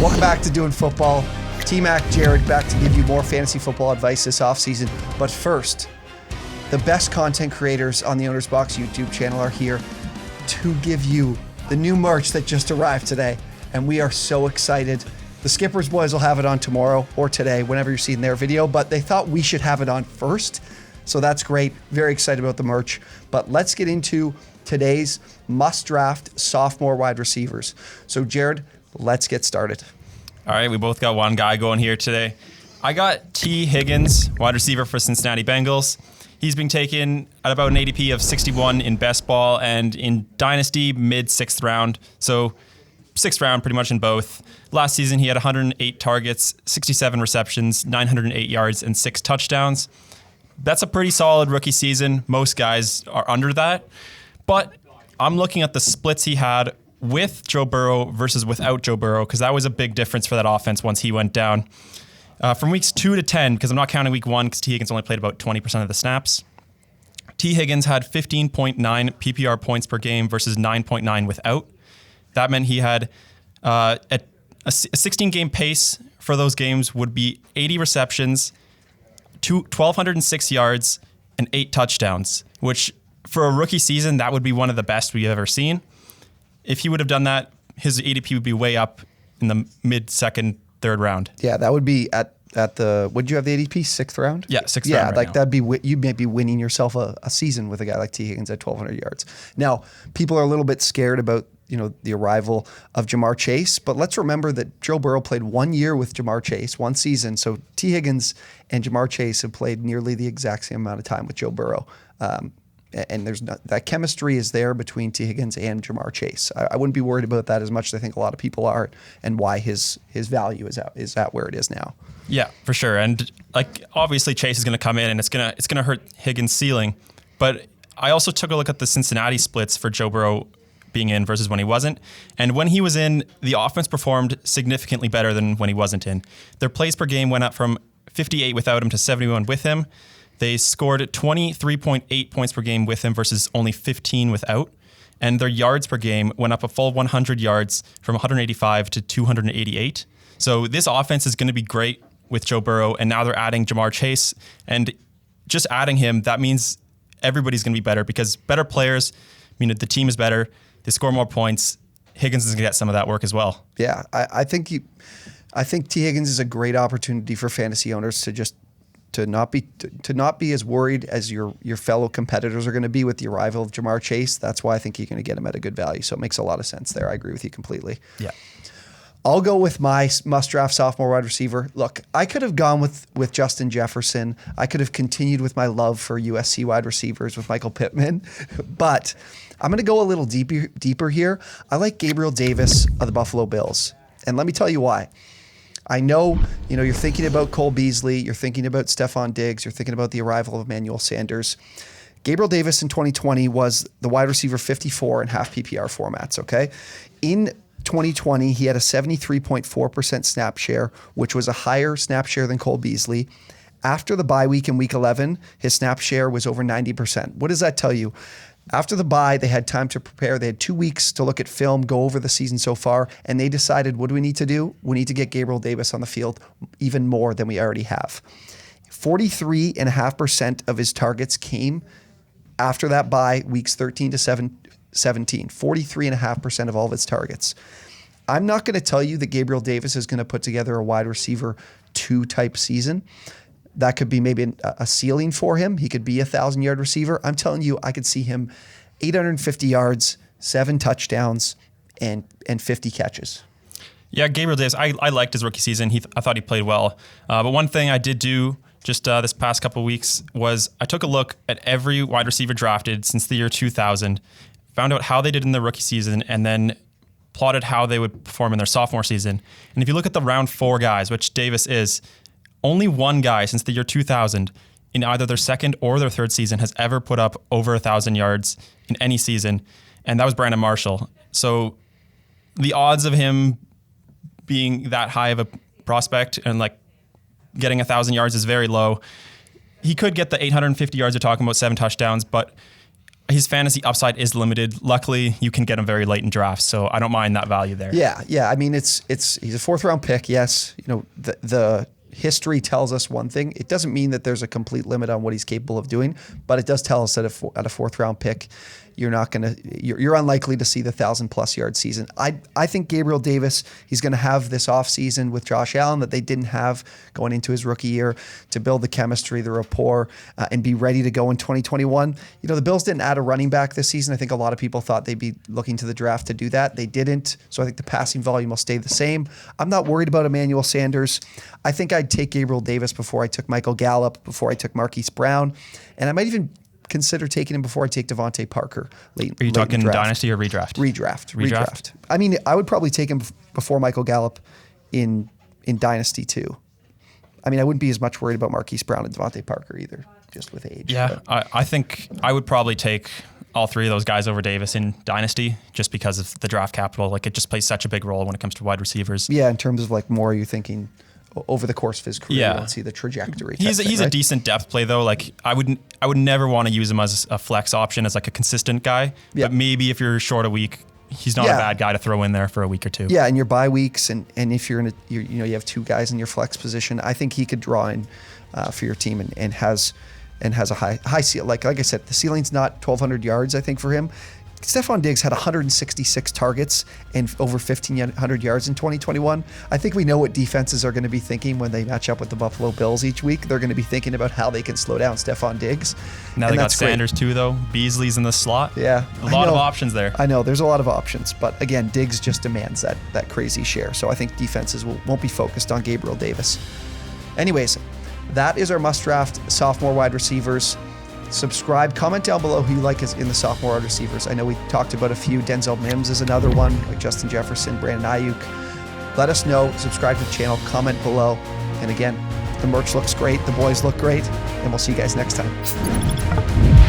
Welcome back to Doing Football. Tmack, Jared, back to give you more fantasy football advice this offseason. But first, the best content creators on the Owner's Box YouTube channel are here to give you the new merch that just arrived today. And we are so excited. The Skippers boys will have it on tomorrow or today, whenever you're seeing their video, but they thought we should have it on first. So that's great. Very excited about the merch. But let's get into today's must-draft sophomore wide receivers. So Jared, let's get started. All right, we both got one guy going here today. I got T. Higgins, wide receiver for Cincinnati Bengals. He's been taken at about an ADP of 61 in best ball and in Dynasty mid-6th round. So 6th round pretty much in both. Last season, he had 108 targets, 67 receptions, 908 yards, and 6 touchdowns. That's a pretty solid rookie season. Most guys are under that. But I'm looking at the splits he had with Joe Burrow versus without Joe Burrow, because that was a big difference for that offense once he went down. From weeks 2 to 10, because I'm not counting week 1, because T. Higgins only played about 20% of the snaps, T. Higgins had 15.9 PPR points per game versus 9.9 without. That meant he had a 16-game pace for those games would be 80 receptions, 1,206 yards, and 8 touchdowns, which for a rookie season, that would be one of the best we've ever seen. If he would have done that, his ADP would be way up in the mid-second, third round. Yeah, that would be at the, would you have the ADP, 6th round? Yeah, 6th round. Yeah, right like now. that'd be, you may be winning yourself a season with a guy like T. Higgins at 1,200 yards. Now, people are a little bit scared about, the arrival of Jamar Chase, but let's remember that Joe Burrow played 1 year with Jamar Chase, 1 season. So T. Higgins and Jamar Chase have played nearly the exact same amount of time with Joe Burrow. And there's not, that chemistry is there between T. Higgins and Jamar Chase. I wouldn't be worried about that as much as I think a lot of people are, and why his value is at where it is now. Yeah, for sure. And obviously Chase is going to come in and it's going to hurt Higgins' ceiling. But I also took a look at the Cincinnati splits for Joe Burrow being in versus when he wasn't. And when he was in, the offense performed significantly better than when he wasn't in. Their plays per game went up from 58 without him to 71 with him. They scored 23.8 points per game with him versus only 15 without. And their yards per game went up a full 100 yards from 185 to 288. So this offense is going to be great with Joe Burrow. And now they're adding Jamar Chase. And just adding him, that means everybody's going to be better, because better players mean that the team is better. They score more points. Higgins is going to get some of that work as well. Yeah, I think T. Higgins is a great opportunity for fantasy owners to not be as worried as your fellow competitors are going to be with the arrival of Jamar Chase. That's why I think you're going to get him at a good value. So it makes a lot of sense there. I agree with you completely. Yeah. I'll go with my must-draft sophomore wide receiver. Look, I could have gone with Justin Jefferson. I could have continued with my love for USC wide receivers with Michael Pittman, but I'm going to go a little deeper here. I like Gabriel Davis of the Buffalo Bills, and let me tell you why. I know, you're thinking about Cole Beasley, you're thinking about Stephon Diggs, you're thinking about the arrival of Emmanuel Sanders. Gabriel Davis in 2020 was the wide receiver 54 in half PPR formats, okay? In 2020, he had a 73.4% snap share, which was a higher snap share than Cole Beasley. After the bye week in week 11, his snap share was over 90%. What does that tell you? After the bye, they had time to prepare. They had 2 weeks to look at film, go over the season so far, and they decided, what do we need to do? We need to get Gabriel Davis on the field even more than we already have. 43.5% of his targets came after that bye, weeks 13 to 17. 43.5% of all of his targets. I'm not going to tell you that Gabriel Davis is going to put together a wide receiver 2 type season. That could be maybe a ceiling for him. He could be a 1,000-yard receiver. I'm telling you, I could see him 850 yards, 7 touchdowns, and 50 catches. Yeah, Gabriel Davis, I liked his rookie season. I thought he played well. But one thing I did do just this past couple of weeks was I took a look at every wide receiver drafted since the year 2000, found out how they did in their rookie season, and then plotted how they would perform in their sophomore season. And if you look at the round 4 guys, which Davis is, only one guy since the year 2000 in either their second or their third season has ever put up over 1,000 yards in any season, and that was Brandon Marshall. So the odds of him being that high of a prospect and getting 1,000 yards is very low. He could get the 850 yards you're talking about, 7 touchdowns, but his fantasy upside is limited. Luckily, you can get him very late in drafts, so I don't mind that value there. Yeah. I mean, he's a 4th round pick. Yes, the history tells us one thing. It doesn't mean that there's a complete limit on what he's capable of doing, but it does tell us that at a 4th round pick, you're unlikely to see the 1,000+ yard season. I think Gabriel Davis, he's going to have this offseason with Josh Allen that they didn't have going into his rookie year to build the chemistry, the rapport, and be ready to go in 2021. The Bills didn't add a running back this season. I think a lot of people thought they'd be looking to the draft to do that. They didn't. So I think the passing volume will stay the same. I'm not worried about Emmanuel Sanders. I think I'd take Gabriel Davis before I took Michael Gallup, before I took Marquise Brown, and I might even consider taking him before I take Devontae Parker late. Are you talking dynasty or redraft? Redraft. I mean, I would probably take him before Michael Gallup in dynasty too. I mean, I wouldn't be as much worried about Marquise Brown and Devontae Parker either, just with age. Yeah, I think I would probably take all 3 of those guys over Davis in dynasty just because of the draft capital. Like, it just plays such a big role when it comes to wide receivers. Yeah, in terms of like more, are you thinking over the course of his career, yeah. You don't see the trajectory. He's a decent depth play though. Like, I would never want to use him as a flex option as like a consistent guy. Yeah. But maybe if you're short a week, he's not a bad guy to throw in there for a week or 2. Yeah, and your bye weeks, and if you're you have 2 guys in your flex position, I think he could draw in for your team and has a high ceiling. Like I said, the ceiling's not 1,200 yards. I think for him. Stephon Diggs had 166 targets and over 1,500 yards in 2021. I think we know what defenses are going to be thinking when they match up with the Buffalo Bills each week. They're going to be thinking about how they can slow down Stephon Diggs. Now they got Sanders too, though. Beasley's in the slot. Yeah. A lot of options there. I know. There's a lot of options. But again, Diggs just demands that crazy share. So I think defenses won't be focused on Gabriel Davis. Anyways, that is our must-draft sophomore wide receivers. Subscribe, comment down below who you like in the sophomore wide receivers. I know we talked about a few. Denzel Mims is another one, like Justin Jefferson, Brandon Ayuk. Let us know, subscribe to the channel, comment below. And again, the merch looks great, the boys look great, and we'll see you guys next time.